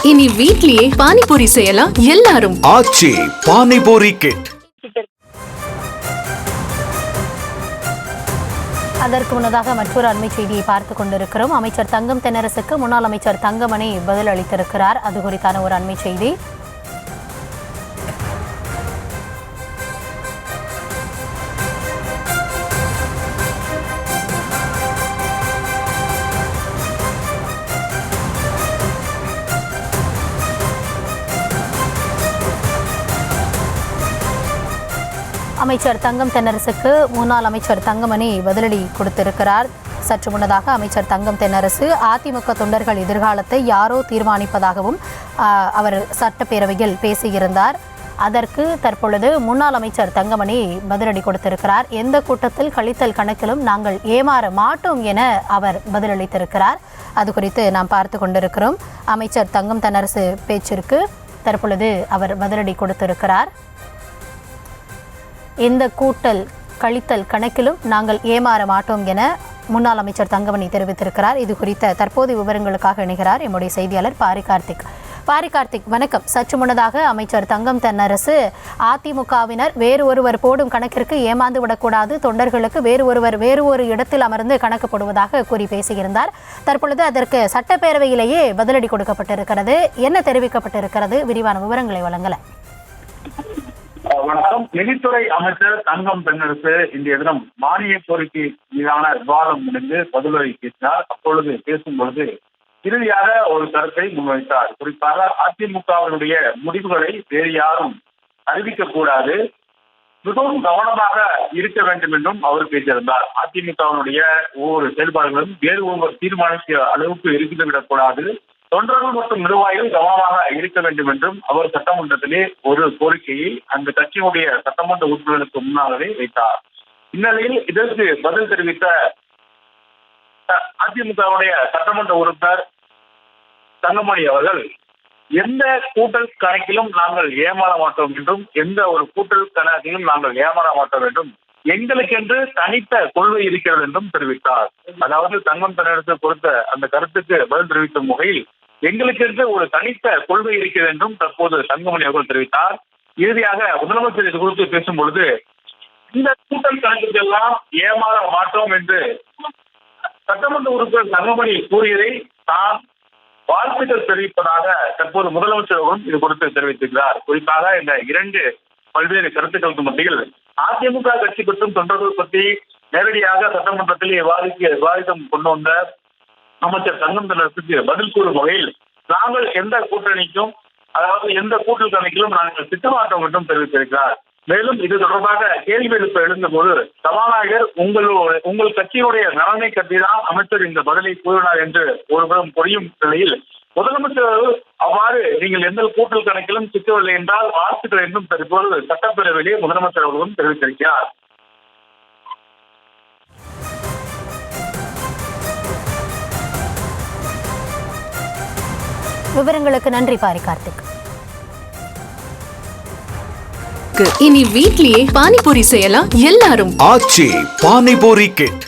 இனி வீட்லயே பானிபூரி செய்யலாம் எல்லாரும். ஆச்சி பானிபூரி கிட். அதற்கு முன்னதாக மற்றொரு அண்மை செய்தியை பார்த்துக் கொண்டிருக்கிறோம். அமைச்சர் தங்கம் தென்னரசுக்கு முன்னாள் அமைச்சர் தங்கமணி பதில் அளித்திருக்கிறார். அது குறித்தான ஒரு அண்மை செய்தி. அமைச்சர் தங்கம் தென்னரசுக்கு முன்னாள் அமைச்சர் தங்கமணி பதிலடி கொடுத்திருக்கிறார். சற்று முன்னதாக அமைச்சர் தங்கம் தென்னரசு அதிமுக தொண்டர்கள் எதிர்காலத்தை யாரோ தீர்மானிப்பதாகவும் அவர் சட்டப்பேரவையில் பேசியிருந்தார். அதற்கு தற்பொழுது முன்னாள் அமைச்சர் தங்கமணி பதிலடி கொடுத்திருக்கிறார். எந்த கூட்டத்தில் கழித்தல் கணக்கிலும் நாங்கள் ஏமாற மாட்டோம் என அவர் பதிலளித்திருக்கிறார். அது குறித்து நாம் பார்த்து கொண்டிருக்கிறோம். அமைச்சர் தங்கம் தென்னரசு பேச்சிற்கு தற்பொழுது அவர் பதிலடி கொடுத்திருக்கிறார். எந்த கூட்டல் கழித்தல் கணக்கிலும் நாங்கள் ஏமாற மாட்டோம் என முன்னாள் அமைச்சர் தங்கமணி தெரிவித்திருக்கிறார். இது குறித்த தற்போதைய விவரங்களுக்காக இணைகிறார் எம்முடைய செய்தியாளர் பாரிகார்த்திக். வணக்கம். சற்று முன்னதாக அமைச்சர் தங்கம் தென்னரசு அதிமுகவினர் வேறு ஒருவர் போடும் கணக்கிற்கு ஏமாந்து விடக்கூடாது, தொண்டர்களுக்கு வேறு ஒரு இடத்தில் அமர்ந்து கணக்கு போடுவதாக கூறி பேசியிருந்தார். தற்பொழுது அதற்கு சட்டப்பேரவையிலேயே பதிலடி கொடுக்கப்பட்டிருக்கிறது. என்ன தெரிவிக்கப்பட்டிருக்கிறது? விரிவான விவரங்களை வழங்கல. வணக்கம். நிதித்துறை அமைச்சர் தங்கம் தென்னரசு இன்றைய தினம் மானிய கோரிக்கை மீதான விவாதம் முடிந்து பதிலுரை பேசினார். அப்பொழுது பேசும்பொழுது இறுதியாக ஒரு கருத்தை முன்வைத்தார். குறிப்பாக அதிமுகவினுடைய முடிவுகளை வேறு யாரும் அறிவிக்க கூடாது, மிகவும் கவனமாக இருக்க வேண்டும் என்றும் அவர் பேசியிருந்தார். அதிமுகவினுடைய ஒவ்வொரு செயல்பாடுகளும் வேறு ஒருவர் தீர்மானிக்க அளவுக்கு இருந்து விடக்கூடாது, தொண்டர்கள் மற்றும் நிர்வாகிகள் கவனமாக இருக்க வேண்டும் என்றும் அவர் சட்டமன்றத்திலே ஒரு கோரிக்கையை அந்த கட்சியினுடைய சட்டமன்ற உறுப்பினருக்கு முன்னாகவே வைத்தார். இந்நிலையில் இதற்கு பதில் தெரிவித்த அதிமுகவுடைய சட்டமன்ற உறுப்பினர் தங்கமணி அவர்கள், எந்த கூட்டல் கணக்கிலும் நாங்கள் ஏமாற மாட்டோம் என்றும், எந்த ஒரு கூட்டல் கணக்கிலும் நாங்கள் ஏமாற மாட்டோம் என்றும், எங்களுக்கென்று தனித்த கொள்கை இருக்கிறது என்றும் தெரிவித்தார். அதாவது தங்கம் தென்னரசு கொடுத்த அந்த கருத்துக்கு பதில் தெரிவிக்கும் வகையில் எங்களுக்கென்று ஒரு தனித்த கொள்கை இருக்கிறது என்றும் தற்போது தங்கமணி அவர்கள் தெரிவித்தார். இறுதியாக முதலமைச்சர் இது குறித்து பேசும் பொழுது, இந்த கூட்டல் கணக்குக்கு எல்லாம் ஏமாற மாட்டோம் என்று சட்டமன்ற உறுப்பினர் தங்கமணி கூறியதை தான் வாழ்த்துக்கள் தெரிவிப்பதாக தற்போது முதலமைச்சர் அவர்களும் இது குறித்து தெரிவித்திருக்கிறார். குறிப்பாக இந்த இரண்டு பல்வேறு கருத்துக்களுக்கு மத்தியில் அதிமுக கட்சி பற்றும் தொண்டர்கள் பற்றி நேரடியாக சட்டமன்றத்தில் விவாதித்தம் கொண்டு வந்த அமைச்சர் தங்கம் தென்னரசுக்கு பதில் கூறும் வகையில், நாங்கள் எந்த கூட்டணிக்கும், அதாவது எந்த கூட்டல் கணக்கிலும் நாங்கள் திட்டமாட்டோம் என்றும் தெரிவித்திருக்கிறார். மேலும் இது தொடர்பாக கேள்வி எழுந்தபோது சபாநாயகர் உங்கள் கட்சியினுடைய நலனை கட்டிதான் அமைச்சர் இந்த பதிலை கூறினார் என்று ஒருபுறம் புரியும் நிலையில், முதலமைச்சர் அவ்வாறு நீங்கள் எந்த கூட்டல் கணக்கிலும் சிக்கவில்லை என்றால் வாழ்த்துக்கள் என்றும் தற்போது சட்டப்பேரவையிலே முதலமைச்சர் அவர்களும் தெரிவித்திருக்கிறார். விவரங்களுக்கு நன்றி பாரிகார்த்திக். இனி வீட்லயே பானிபூரி செய்யலாம் எல்லாரும். ஆச்சி பானிபூரி கிட்.